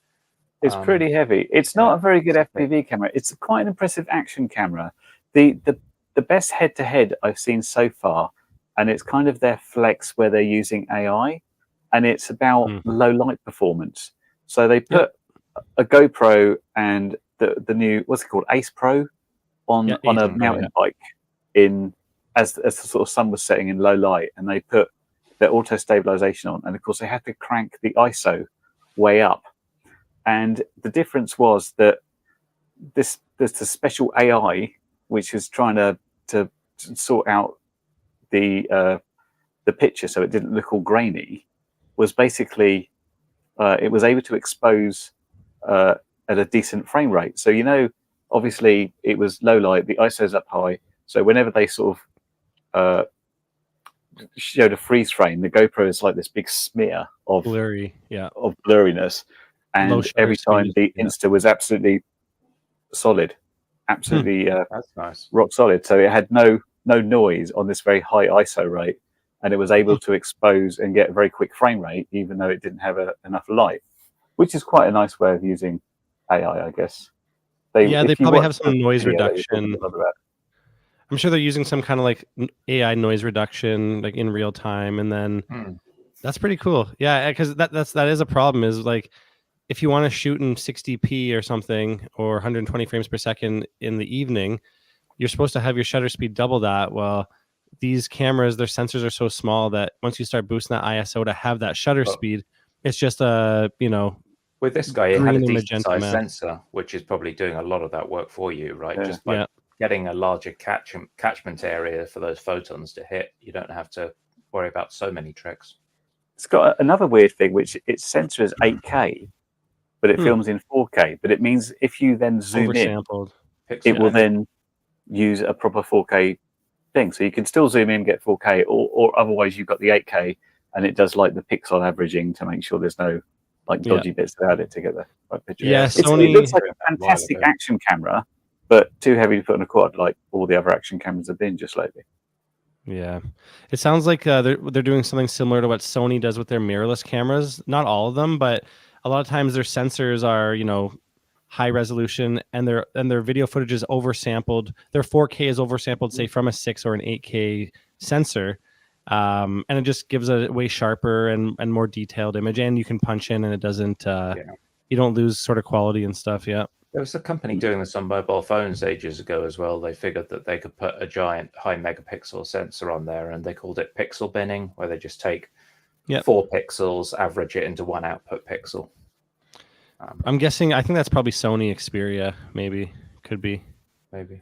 It's pretty heavy. It's not a very good FPV camera. It's quite an impressive action camera. The best head-to-head I've seen so far, and it's kind of their flex where they're using AI, and it's about low light performance. So they put a GoPro and the new, what's it called, Ace Pro on a mountain bike in as the sort of sun was setting in low light, and they put their auto stabilization on, and of course they had to crank the ISO way up. And the difference was that there's a special AI which is trying to sort out the picture so it didn't look all grainy. Was basically it was able to expose at a decent frame rate. So obviously it was low light, the ISO's up high. So whenever they sort of showed a freeze frame, the GoPro is like this big smear of blurry, of blurriness. And every time the Insta was absolutely solid, absolutely that's nice, rock solid. So it had no noise on this very high ISO rate, and it was able to expose and get a very quick frame rate, even though it didn't have enough light, which is quite a nice way of using AI, I guess. They probably have some noise reduction. I'm sure they're using some kind of like AI noise reduction, like in real time, and then that's pretty cool. Yeah, because that is a problem. Is like, if you want to shoot in 60p or something, or 120 frames per second in the evening, you're supposed to have your shutter speed double that. Well, these cameras, their sensors are so small that once you start boosting that ISO to have that shutter speed, it's just with this guy, it had a decent size sensor, which is probably doing a lot of that work for you, right? Just by getting a larger catchment area for those photons to hit. You don't have to worry about so many tricks. It's got another weird thing, which its sensor is 8K, but it films in 4K. But it means if you then zoom in, it will then use a proper 4K thing. So you can still zoom in, get 4K, or otherwise you've got the 8K, and it does like the pixel averaging to make sure there's no like dodgy bits about it to get the right picture. Sony, it looks like a fantastic action camera, but too heavy to put on a quad, like all the other action cameras have been just lately. Yeah, it sounds like they're doing something similar to what Sony does with their mirrorless cameras. Not all of them, but a lot of times their sensors are, high resolution, and their video footage is oversampled. Their 4K is oversampled, say from a 6 or an 8K sensor, and it just gives a way sharper and more detailed image. And you can punch in, and it doesn't. You don't lose sort of quality and stuff. Yeah. There was a company doing this on mobile phones ages ago as well. They figured that they could put a giant high megapixel sensor on there, and they called it pixel binning, where they just take 4 pixels, average it into one output pixel. I'm guessing, I think that's probably Sony Xperia, maybe. Could be. Maybe.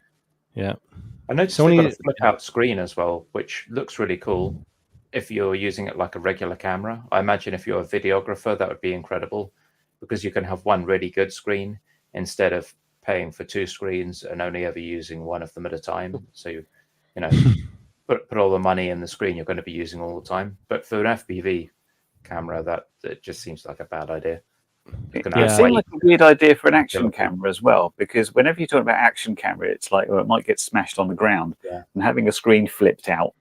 Yeah. I noticed they've got a flip out screen as well, which looks really cool if you're using it like a regular camera. I imagine if you're a videographer, that would be incredible, because you can have one really good screen instead of paying for 2 screens and only ever using one of them at a time. So you put all the money in the screen you're going to be using all the time. But for an FPV camera, that just seems like a bad idea. It seems like a weird idea for an action camera as well, because whenever you talk about action camera, it's like, well, it might get smashed on the ground, and having a screen flipped out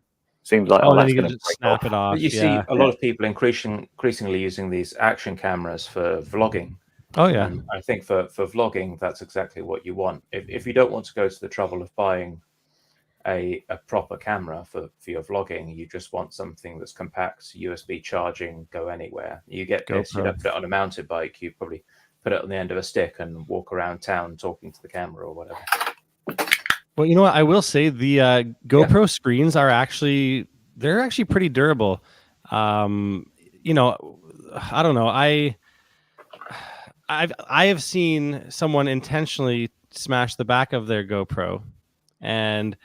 seems like that's going to snap it off. But you see a lot of people increasingly using these action cameras for vlogging. Oh yeah, and I think for vlogging, that's exactly what you want. If you don't want to go to the trouble of buying a proper camera for your vlogging, you just want something that's compact, USB charging, go anywhere. You get this, you don't put it on a mountain bike, you probably put it on the end of a stick and walk around town talking to the camera or whatever. Well, you know what? I will say the GoPro screens are actually pretty durable. I don't know. I have seen someone intentionally smash the back of their GoPro, and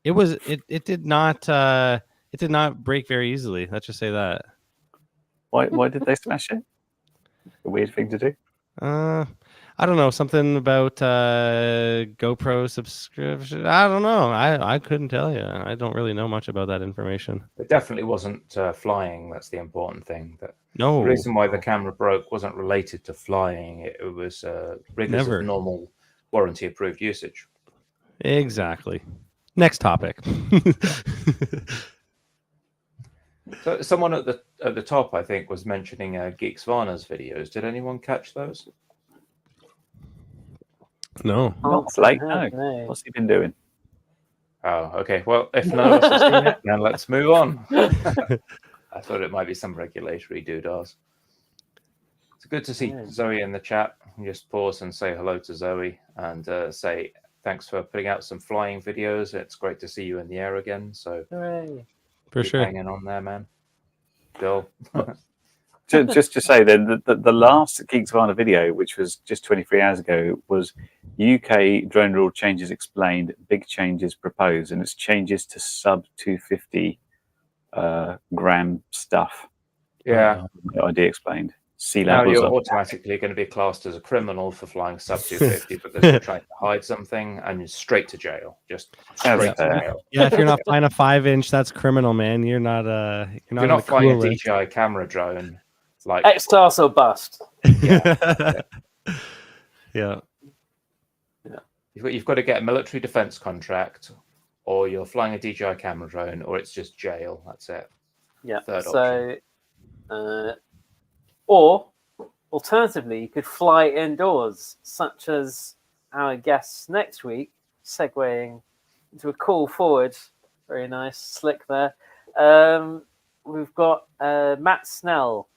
it did not break very easily. Let's just say that. Why did they smash it? A weird thing to do. I don't know, something about GoPro subscription. I don't know. I couldn't tell you. I don't really know much about that information. It definitely wasn't flying. That's the important thing. The No. reason why the camera broke wasn't related to flying. It was rigors Never. of normal warranty-approved usage. Exactly. Next topic. So someone at the top, I think, was mentioning Geeks Varna's videos. Did anyone catch those? No. Not late. No. No. What's he been doing? Oh, okay. Well, if none of us have seen it, then let's move on. I thought it might be some regulatory doodahs. It's good to see Zoe in the chat. Just pause and say hello to Zoe and say thanks for putting out some flying videos. It's great to see you in the air again. So Hooray. For keep sure. hanging on there, man. Bill. Just to say then, the last Geeks Varna video, which was just 23 hours ago, was UK drone rule changes explained, big changes proposed, and it's changes to sub 250 gram stuff. Yeah. ID explained. Sea Now levels you're up. automatically going to be classed as a criminal for flying sub 250 because you're trying to hide something, and you're straight to jail. Just Sounds straight to fair. jail. Yeah, if you're not flying a 5-inch, that's criminal, man. You're not If in you're not the flying a cool list. DJI camera drone, like X-Class or bust. yeah, Yeah. you've got to get a military defense contract, or you're flying a DJI camera drone, or it's just jail. That's it. Yeah. Third So, or alternatively, you could fly indoors, such as our guests next week, segueing into a call forward. Very nice, slick there. We've got Matt Snell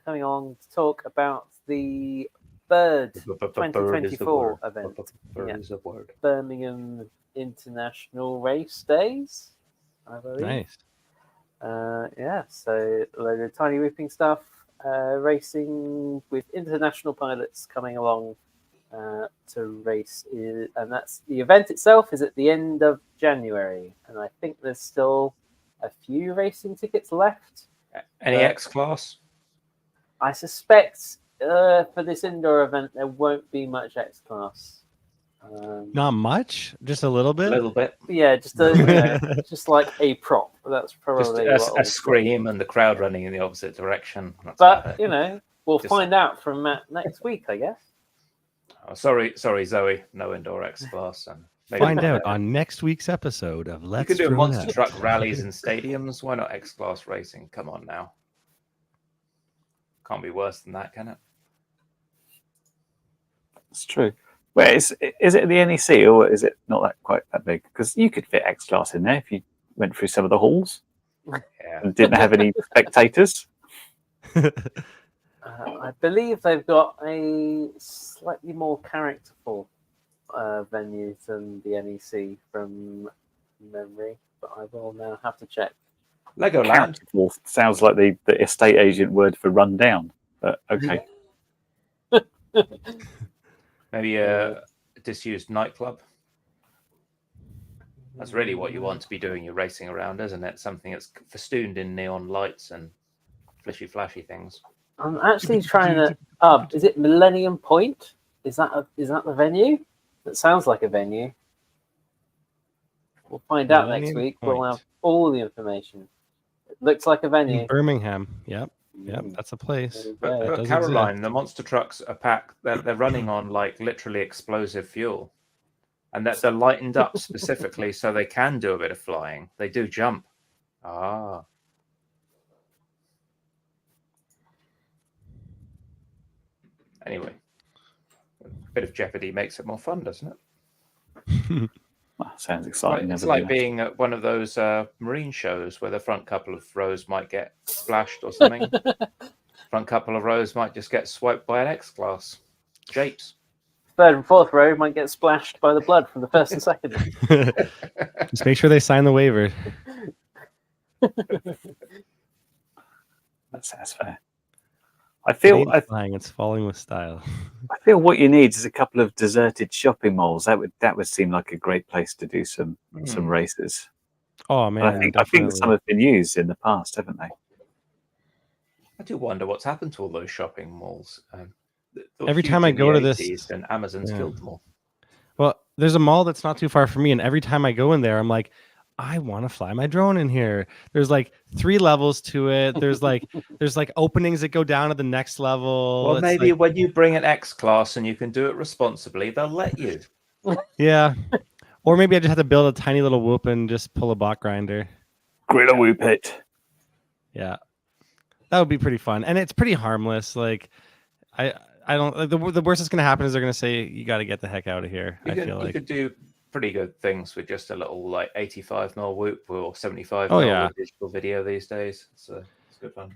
coming on to talk about the Bird 2024 event. Bird is a word. Birmingham International Race Days, I believe. Nice. Yeah, so a load of tiny whipping stuff, racing with international pilots coming along to race, and that's the event itself is at the end of January, and I think there's still a few racing tickets left. Any X class? I suspect for this indoor event there won't be much X class. Not much, just a little A bit. little bit. Yeah, just just like a prop. That's Just probably a scream and the crowd running in the opposite direction. That's But about it. you know, we'll Just- find out from Matt next week, I guess. Oh, sorry, Zoe. No indoor X class. And maybe Find out on next week's episode of You Let's could do Throw monster That. truck rallies and stadiums. Why not X class racing? Come on now. Can't be worse than that, can it? It's true. Where is it the NEC or is it not quite that big? Because you could fit X class in there if you went through some of the halls Yeah. and didn't have any spectators. I believe they've got a slightly more characterful venue than the NEC from memory, but I will now have to check. Legoland. Characterful sounds like the estate agent word for run down. But okay. Maybe a disused nightclub. That's really what you want to be doing. You're racing around, isn't it? Something that's festooned in neon lights and flashy things. I'm actually trying to. Is it Millennium Point? Is that the venue? That sounds like a venue. We'll find out next Millennium week. We'll Point. have all the information. It looks like a venue. In Birmingham. Yep, that's a place. There you But, go. That but does Caroline, exist. the monster trucks are packed. They're running on like literally explosive fuel, and that they're lightened up specifically so they can do a bit of flying. They do jump. Ah. Anyway, a bit of jeopardy makes it more fun, doesn't it? Well, sounds exciting. It's nevertheless. like being at one of those marine shows where the front couple of rows might get splashed or something. Front couple of rows might just get swiped by an X-Class. Japes. Third and fourth row might get splashed by the blood from the first and second. Just make sure they sign the waiver. That sounds fair. I It feel ain't flying, it's falling with style. I feel what you need is a couple of deserted shopping malls. That would seem like a great place to do some races. Oh And man, I think some definitely. have been used in the past, haven't they? I do wonder what's happened to all those shopping malls. They were Every huge time I in go the to this, 80s, and Amazon's yeah. killed them all. Well, there's a mall that's not too far from me, and every time I go in there, I'm like, I want to fly my drone in here. There's like 3 levels to it. There's like openings that go down to the next level. Well, It's maybe like, when you bring an X class and you can do it responsibly, they'll let you. yeah. Or maybe I just have to build a tiny little whoop and just pull a bot grinder. Grill whoop it. Yeah, that would be pretty fun, and it's pretty harmless. Like, I don't like the worst that's gonna happen is they're gonna say you got to get the heck out of here. You could do pretty good things with just a little like 85mm whoop or 75mm Oh, yeah. with digital video these days. So it's good fun.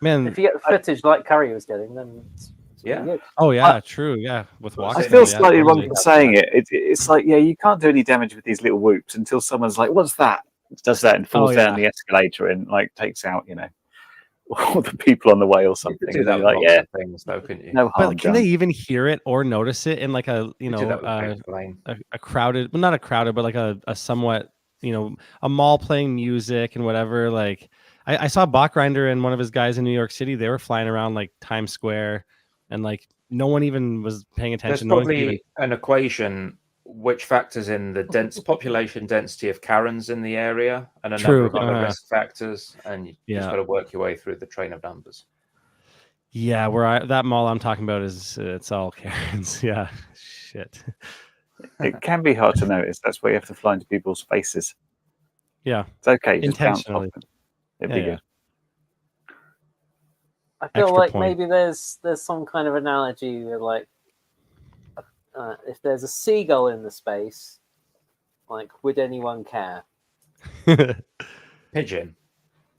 Man, If you get the footage like Curry was getting, then it's Yeah. really good. oh yeah, true, yeah. With I I walking, feel yeah, slightly totally. wrong for saying it. It's like, yeah, you can't do any damage with these little whoops until someone's like, "What's that?" Does that and falls down the escalator and like takes out, all the people on the way or You something. could do And that you're with like, lots yeah, of things, though, couldn't you? no harm But can done. they even hear it or notice it in like a You could do that with fake flame. a crowded, well, not a crowded, but like a somewhat, a mall playing music and whatever. Like I saw Bach Grinder and one of his guys in New York City. They were flying around like Times Square, and like no one even was paying There's attention. No one could even. probably an equation which factors in the population density of Karens in the area and a True, number of other risk factors, and you just Yeah. got to work your way through the train of numbers. Yeah, that mall I'm talking about is it's all Karens. Yeah, shit. It can be hard to notice. That's why you have to fly into people's faces. Yeah, It's okay. Just bounce off intentionally. them. It'd be good. I feel Extra like point. maybe there's some kind of analogy with like if there's a seagull in the space, like would anyone care? Pigeon.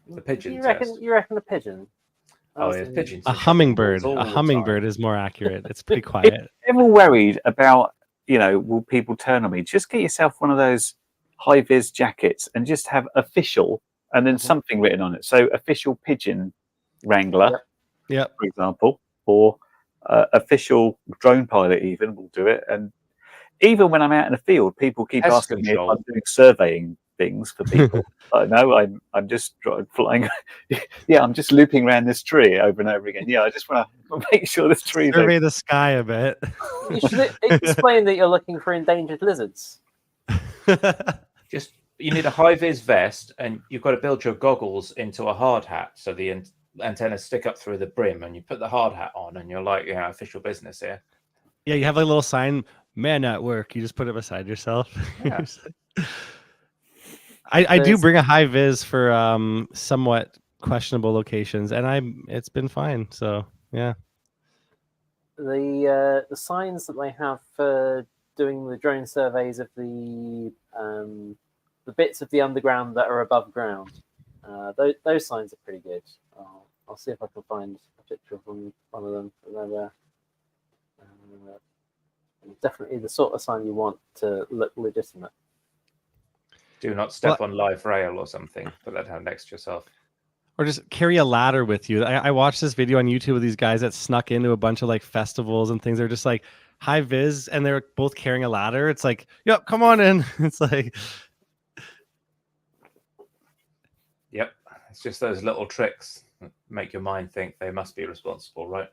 The pigeon You test. reckon a pigeon? Oh, yeah, pigeons. A are hummingbird. all A the hummingbird time. is more accurate. It's pretty quiet. Ever worried about, will people turn on me? Just get yourself one of those high vis jackets and just have official and then something written on it. So official pigeon wrangler, Yep. for example, or official drone pilot even will do it. And even when I'm out in the field, people keep Pest asking me if control. I'm doing surveying things for people. No, I'm just flying. Yeah, I'm just looping around this tree over and over again. Yeah, I just want to make sure this tree. Survey the sky a bit. You should explain that you're looking for endangered lizards. Just you need a high vis vest, and you've got to build your goggles into a hard hat, so the antennas stick up through the brim, and you put the hard hat on, and you're like, official business here. Yeah, you have like a little sign, "Man at work." You just put it beside yourself. Yeah. I do bring a high vis for somewhat questionable locations, and it's been fine. So yeah. The signs that they have for doing the drone surveys of the bits of the underground that are above ground, those signs are pretty good. I'll see if I can find a picture from one of them. They're definitely the sort of sign you want to look legitimate. Do not step on live rail or something. Put that down next to yourself. Or just carry a ladder with you. I watched this video on YouTube of these guys that snuck into a bunch of like festivals and things. They're just like high vis and they're both carrying a ladder. It's like, yep, come on in. It's like, yep. It's just those little tricks that make your mind think they must be responsible, right?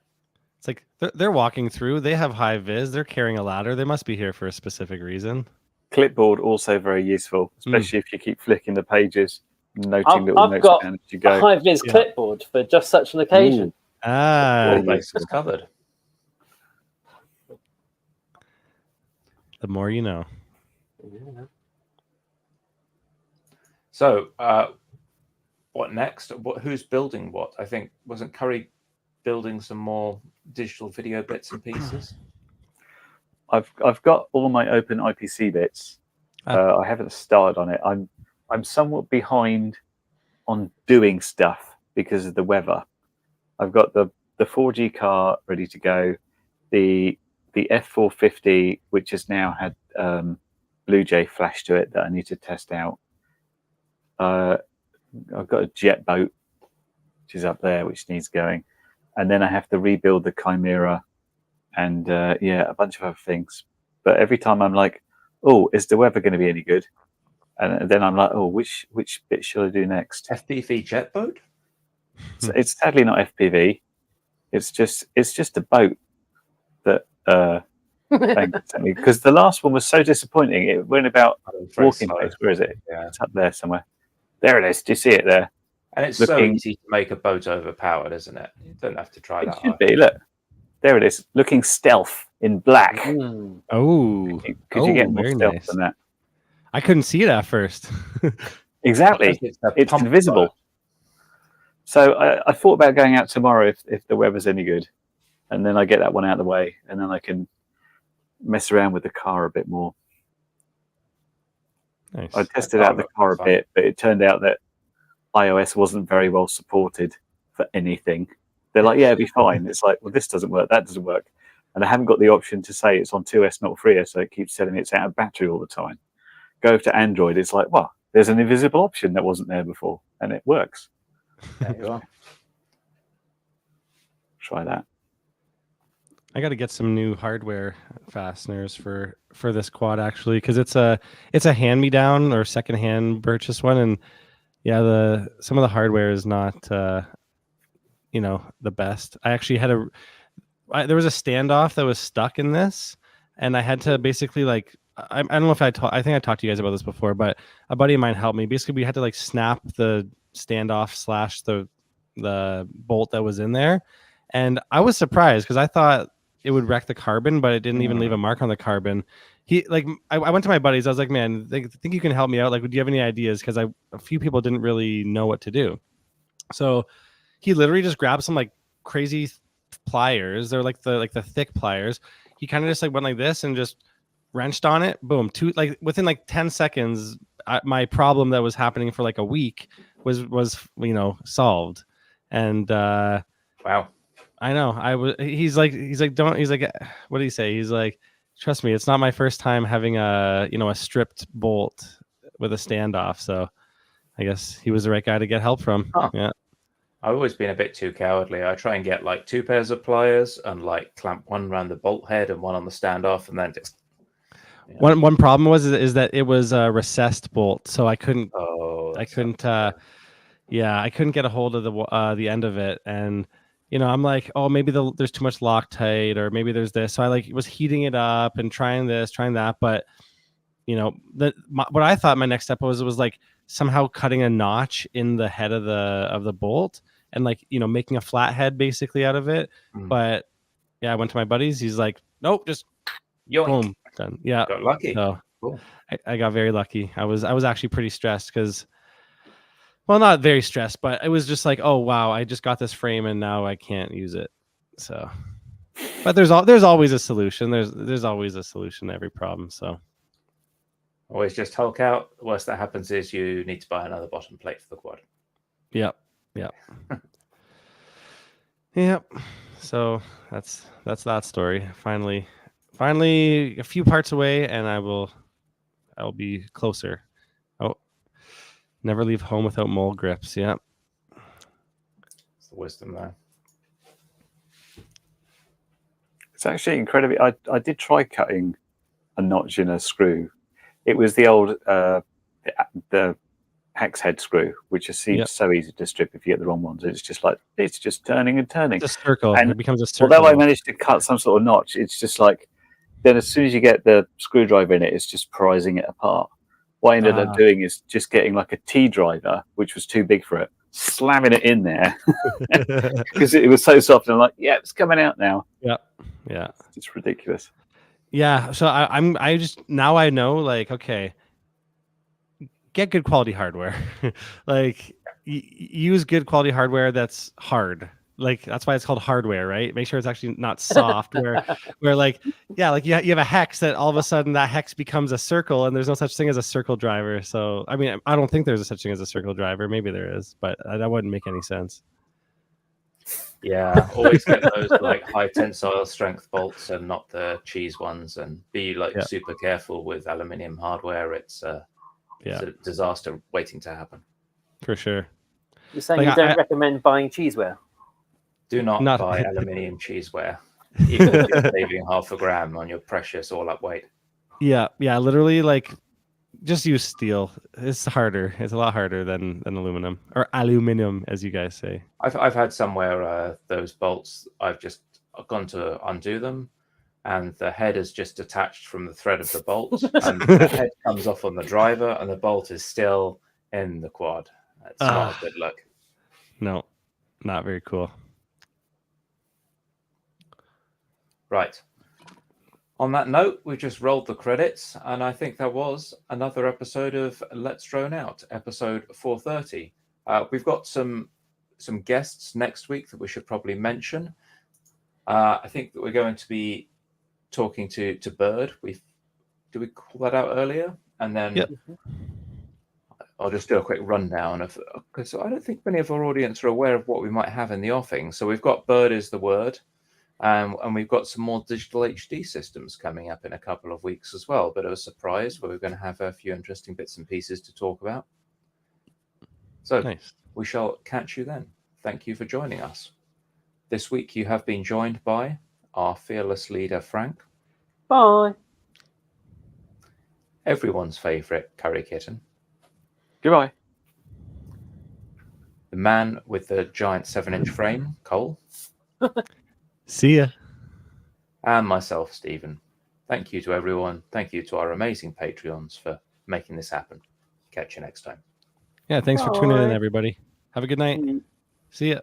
It's like they're walking through. They have high vis. They're carrying a ladder. They must be here for a specific reason. Clipboard also very useful, especially if you keep flicking the pages, noting little notes down as you go. I've got a high-vis clipboard for just such an occasion. All bases covered. The more you know. Yeah. So, what next? Who's building what? I think wasn't Curry building some more digital video bits and pieces? I've got all my open IPC bits. I haven't started on it. I'm somewhat behind on doing stuff because of the weather. I've got the 4G car ready to go, the EP430, which has now had Blue Jay flash to it that I need to test out. I've got a jet boat, which is up there, which needs going. and then I have to rebuild the Chimera, and a bunch of other things. But every time I'm like, oh, is the weather going to be any good? And then I'm like, oh, which bit should I do next? FPV jet boat? It's sadly not FPV. It's just a boat that because the last one was so disappointing. It went about walking place. Where is it? Yeah, it's up there somewhere. There it is. Do you see it there? and it's so easy to make a boat overpowered, isn't it? You don't have to try that. It should be. Look, there it is. Looking stealth in black. Oh, Could you get more very stealth nice. than that? I couldn't see it at first. Exactly. It's invisible. Boat. So I thought about going out tomorrow if the weather's any good, and then I get that one out of the way, and then I can mess around with the car a bit more. Nice. I tested out the car a bit, but it turned out that iOS wasn't very well supported for anything. They're like, yeah, it'll be fine. It's like, well, this doesn't work, that doesn't work. And I haven't got the option to say it's on 2S, not 3S, so it keeps telling me it's out of battery all the time. Go over to Android, it's like, well, there's an invisible option that wasn't there before, and it works. There you are. Try that. I got to get some new hardware fasteners for this quad actually, because it's a hand-me-down or secondhand purchase one, and yeah, some of the hardware is not the best. I actually had there was a standoff that was stuck in this, and I had to basically like I don't know if I think I talked to you guys about this before, but a buddy of mine helped me. Basically, we had to like snap the standoff / the bolt that was in there, and I was surprised because I thought it would wreck the carbon, but it didn't even leave a mark on the carbon. I went to my buddies. I was like, man, I think you can help me out. Like, do you have any ideas? Because a few people didn't really know what to do. So he literally just grabbed some like crazy pliers. They're like the thick pliers. He kind of just like went like this and just wrenched on it. Boom. Within like 10 seconds, my problem that was happening for like a week was solved. And wow. I know. He's like, what did he say? He's like, trust me, it's not my first time having a stripped bolt with a standoff. So I guess he was the right guy to get help from. Huh. Yeah. I've always been a bit too cowardly. I try and get like 2 pairs of pliers and like clamp one around the bolt head and one on the standoff, and then just. One problem is that it was a recessed bolt, so I couldn't. I couldn't get a hold of the end of it, and I'm like, oh, maybe there's too much Loctite, or maybe there's this. So I was heating it up and trying this, trying that, but what I thought my next step was like somehow cutting a notch in the head of the bolt and making a flathead basically out of it. But yeah, I went to my buddies. He's like, nope, just boom, done. Yeah, got lucky. So cool. I got very lucky. I was actually pretty stressed because. Well, not very stressed, but it was just like, oh wow, I just got this frame and now I can't use it. So, but there's always a solution. There's always a solution to every problem. So, always just Hulk out. The worst that happens is you need to buy another bottom plate for the quad. Yep. Yep. So that's that story. Finally, a few parts away, and I'll be closer. Never leave home without mole grips. Yeah. It's the wisdom there. It's actually incredibly. I did try cutting a notch in a screw. It was the old the hex head screw, which seems so easy to strip if you get the wrong ones. It's just turning and turning. It's a circle. And it becomes a circle. Although I managed to cut some sort of notch, it's just like then as soon as you get the screwdriver in it, it's just prizing it apart. What I ended up doing is just getting like a T driver, which was too big for it, slamming it in there because it was so soft. And I'm like, yeah, it's coming out now. Yeah. It's ridiculous. Yeah. So I just now I know, like, okay, get good quality hardware. Like use good quality hardware that's hard. Like that's why it's called hardware, right? Make sure it's actually not soft. where like you have a hex that all of a sudden that hex becomes a circle, and there's no such thing as a circle driver. So I mean, I don't think there's such thing as a circle driver. Maybe there is, but that wouldn't make any sense. Yeah, always get those like high tensile strength bolts and not the cheese ones, and be super careful with aluminium hardware. It's a disaster waiting to happen. For sure. You're saying you don't recommend buying cheeseware? Do not Not- buy aluminium cheeseware, even if you're saving half a gram on your precious all-up weight. Yeah, literally, like, just use steel. It's harder. It's a lot harder than aluminum, or aluminum, as you guys say. I've had somewhere those bolts. I've just gone to undo them, and the head is just detached from the thread of the bolt, and the head comes off on the driver, and the bolt is still in the quad. It's not a good look. No, not very cool. Right. On that note, we just rolled the credits, and I think that was another episode of Let's Drone Out, episode 430. We've got some guests next week that we should probably mention. I think that we're going to be talking to Bird. Did we call that out earlier? And then Yep. I'll just do a quick rundown of, because I don't think many of our audience are aware of what we might have in the offing. So we've got Bird is the word. And we've got some more digital HD systems coming up in a couple of weeks as well. Bit of a surprise where we're going to have a few interesting bits and pieces to talk about. So Nice. we shall catch you then. Thank you for joining us. This week you have been joined by our fearless leader, Frank. Bye. Everyone's favourite curry kitten. Goodbye. The man with the giant 7-inch frame, Cole. See ya. And myself, Stephen. Thank you to everyone. Thank you to our amazing Patreons for making this happen. Catch you next time. Yeah, thanks for tuning in, Bye. everybody. Have a good night. See ya.